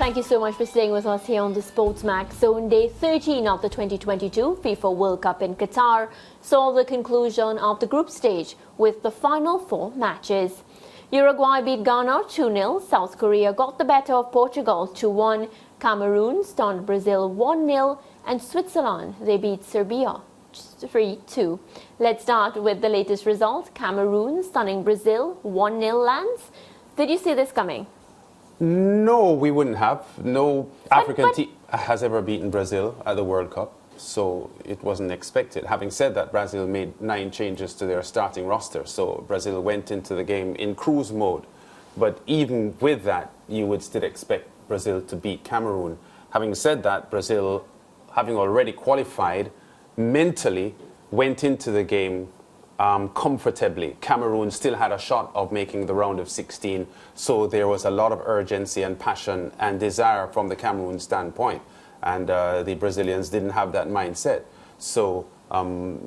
Thank you so much for staying with us here on the SportsMax. So on day 13 of the 2022 FIFA World Cup in Qatar saw the conclusion of the group stage with the final 4 matches. Uruguay beat Ghana 2-0, South Korea got the better of Portugal 2-1, Cameroon stunned Brazil 1-0, and Switzerland, they beat Serbia 3-2. Let's start with the latest result. Cameroon stunning Brazil 1-0 lands. Did you see this coming? No, we wouldn't have. No African team has ever beaten Brazil at the World Cup, so it wasn't expected. Having said that, Brazil made 9 changes to their starting roster, so Brazil went into the game in cruise mode. But even with that, you would still expect Brazil to beat Cameroon. Having said that, Brazil, having already qualified, mentally went into the game comfortably. Cameroon still had a shot of making the round of 16, so there was a lot of urgency and passion and desire from the Cameroon standpoint, and the Brazilians didn't have that mindset. So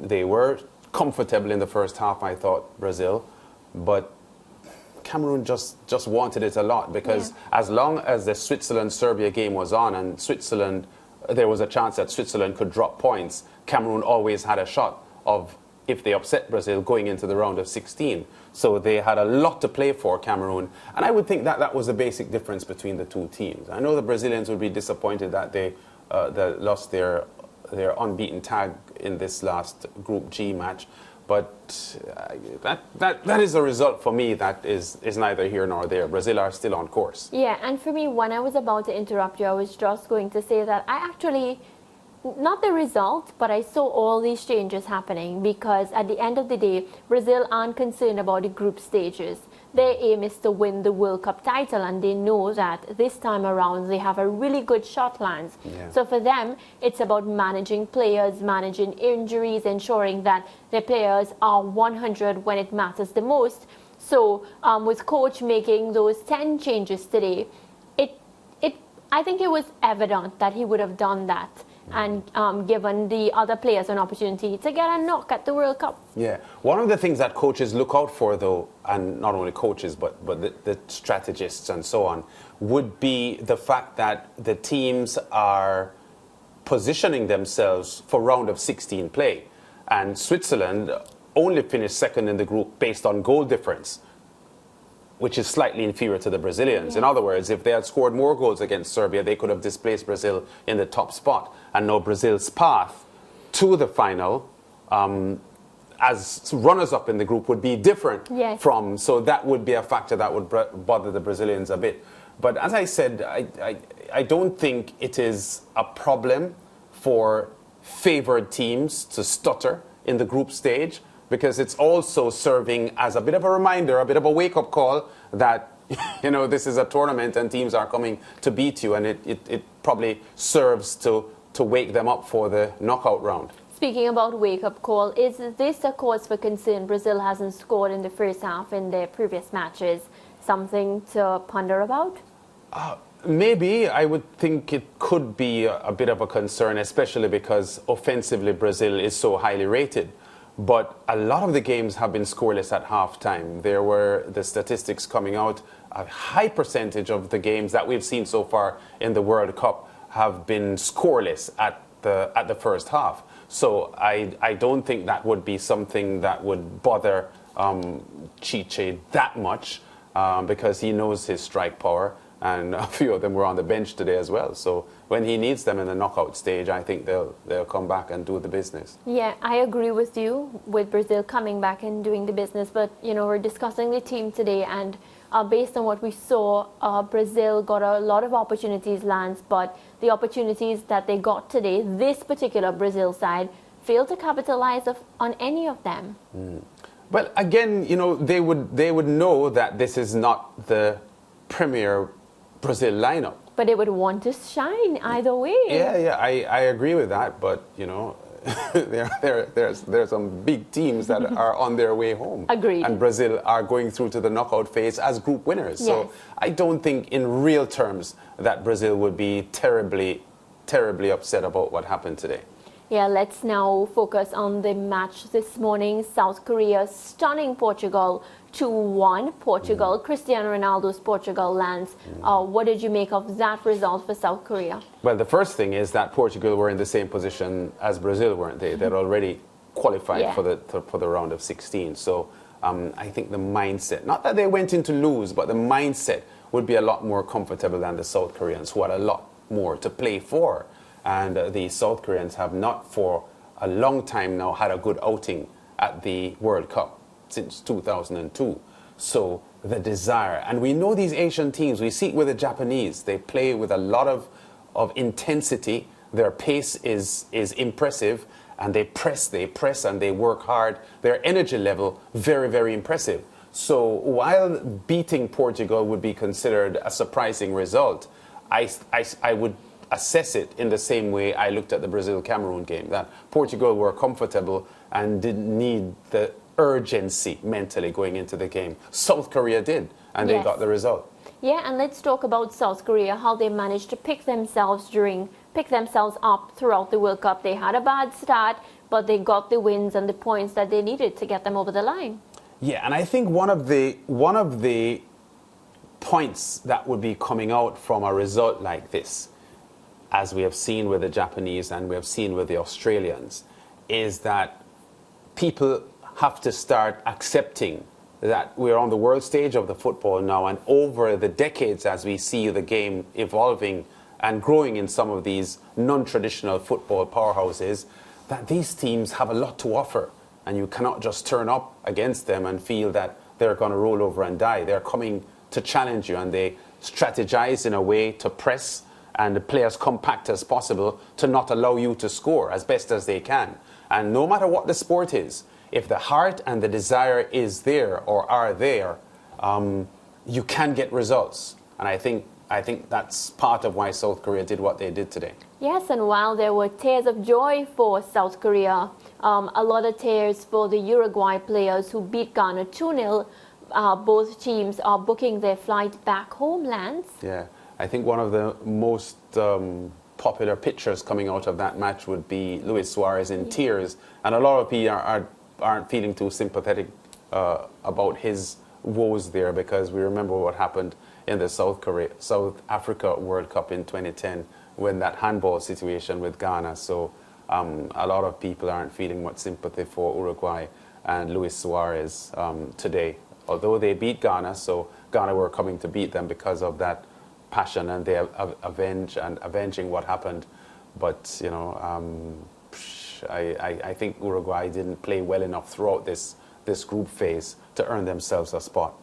they were comfortable in the first half, I thought, Brazil, but Cameroon just wanted it a lot, because as long as the Switzerland-Serbia game was on and Switzerland, there was a chance that Switzerland could drop points, Cameroon always had a shot of, if they upset Brazil, going into the round of 16. So they had a lot to play for, Cameroon. And I would think that that was the basic difference between the two teams. I know the Brazilians would be disappointed that they lost their unbeaten tag in this last Group G match. But that is a result for me that is neither here nor there. Brazil are still on course. Yeah, and for me, when I was about to interrupt you, I was just going to say that I actually, not the result, but I saw all these changes happening, because at the end of the day, Brazil aren't concerned about the group stages. Their aim is to win the World Cup title, and they know that this time around they have a really good shot lands. Yeah. So for them, it's about managing players, managing injuries, ensuring that their players are 100 when it matters the most. So with coach making those 10 changes today, I think it was evident that he would have done that and given the other players an opportunity to get a knock at the World Cup. Yeah. One of the things that coaches look out for, though, and not only coaches, but the strategists and so on, would be the fact that the teams are positioning themselves for round of 16 play. And Switzerland only finished second in the group based on goal difference, which is slightly inferior to the Brazilians. In other words, if they had scored more goals against Serbia, they could have displaced Brazil in the top spot. And now Brazil's path to the final, as runners-up in the group, would be different from, so that would be a factor that would bother the Brazilians a bit. But as I said, I don't think it is a problem for favored teams to stutter in the group stage, because it's also serving as a bit of a reminder, a bit of a wake-up call that, you know, this is a tournament and teams are coming to beat you, and it probably serves to wake them up for the knockout round. Speaking about wake-up call, is this a cause for concern? Brazil hasn't scored in the first half in their previous matches. Something to ponder about? Maybe. I would think it could be a bit of a concern, especially because offensively Brazil is so highly rated. But a lot of the games have been scoreless at halftime. There were the statistics coming out. A high percentage of the games that we've seen so far in the World Cup have been scoreless at the first half. So I don't think that would be something that would bother Chiche that much, because he knows his strike power, and a few of them were on the bench today as well. So when he needs them in the knockout stage, I think they'll come back and do the business. Yeah, I agree with you with Brazil coming back and doing the business. But, you know, we're discussing the team today, and based on what we saw, Brazil got a lot of opportunities, Lance, but the opportunities that they got today, this particular Brazil side, failed to capitalize on any of them. Well, again, you know, they would know that this is not the premier Brazil lineup. But they would want to shine either way. Yeah, I agree with that. But, you know, there's some big teams that are on their way home. Agreed. And Brazil are going through to the knockout phase as group winners. Yes. So I don't think in real terms that Brazil would be terribly, terribly upset about what happened today. Yeah, let's now focus on the match this morning. South Korea stunning Portugal 2-1. Portugal, Cristiano Ronaldo's Portugal lands. What did you make of that result for South Korea? Well, the first thing is that Portugal were in the same position as Brazil, weren't they? They'd already qualified for the round of 16. So I think the mindset, not that they went in to lose, but the mindset would be a lot more comfortable than the South Koreans, who had a lot more to play for. And the South Koreans have not for a long time now had a good outing at the World Cup since 2002. So the desire, and we know these Asian teams, we see it with the Japanese, they play with a lot of intensity, their pace is impressive, and they press and they work hard. Their energy level, very, very impressive. So while beating Portugal would be considered a surprising result, I would assess it in the same way I looked at the Brazil-Cameroon game, that Portugal were comfortable and didn't need the urgency mentally going into the game. South Korea did, and they got the result. Yeah, and let's talk about South Korea, how they managed to pick themselves up throughout the World Cup. They had a bad start, but they got the wins and the points that they needed to get them over the line. Yeah, and I think one of the points that would be coming out from a result like this, as we have seen with the Japanese and we have seen with the Australians, is that people have to start accepting that we're on the world stage of the football now, and over the decades as we see the game evolving and growing in some of these non-traditional football powerhouses, that these teams have a lot to offer, and you cannot just turn up against them and feel that they're going to roll over and die. They're coming to challenge you, and they strategize in a way to press and play as compact as possible to not allow you to score as best as they can. And no matter what the sport is, if the heart and the desire is there or are there, you can get results. And I think that's part of why South Korea did what they did today. Yes, and while there were tears of joy for South Korea, a lot of tears for the Uruguay players who beat Ghana 2-0. Both teams are booking their flight back homelands. Yeah, I think one of the most popular pictures coming out of that match would be Luis Suarez in tears. And a lot of people aren't feeling too sympathetic about his woes there, because we remember what happened in the South Africa World Cup in 2010 when that handball situation with Ghana. So a lot of people aren't feeling much sympathy for Uruguay and Luis Suarez today. Although they beat Ghana, so Ghana were coming to beat them because of that passion, and they avenging what happened. But you know, I think Uruguay didn't play well enough throughout this group phase to earn themselves a spot.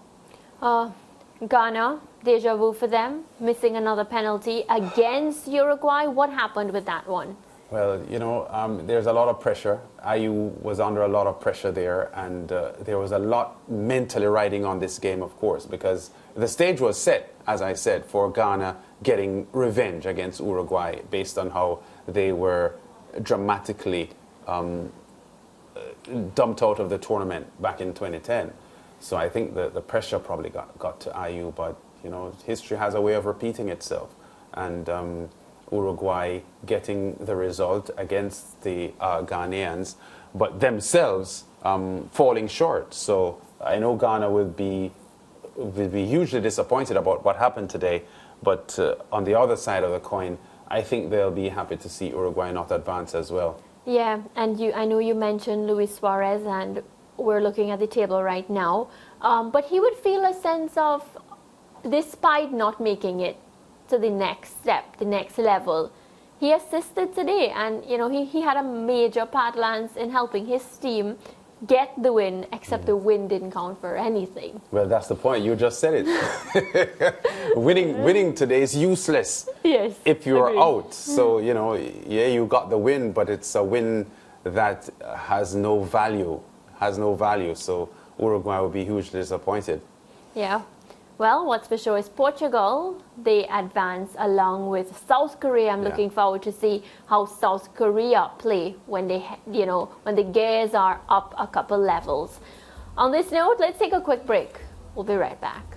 Ghana, deja vu for them, missing another penalty against Uruguay. What happened with that one? Well, you know, there's a lot of pressure. IU was under a lot of pressure there, and there was a lot mentally riding on this game, of course, because the stage was set, as I said, for Ghana getting revenge against Uruguay based on how they were dramatically dumped out of the tournament back in 2010. So I think the pressure probably got to IU, but you know, history has a way of repeating itself, and Uruguay getting the result against the Ghanaians, but themselves falling short. So I know Ghana will be hugely disappointed about what happened today, but on the other side of the coin, I think they'll be happy to see Uruguay not advance as well. Yeah, and I know you mentioned Luis Suarez, and we're looking at the table right now, but he would feel a sense of, despite not making it to the next step, the next level, he assisted today, and you know, he had a major part, Lance, in helping his team get the win, except the win didn't count for anything. Well, that's the point. You just said it. Winning today is useless. Yes. If you're out. So, you know, yeah, you got the win, but it's a win that has no value. So Uruguay will be hugely disappointed. Yeah. Well, what's for sure is Portugal, they advance along with South Korea. I'm looking forward to see how South Korea play when they, you know, when the gears are up a couple levels. On this note, let's take a quick break. We'll be right back.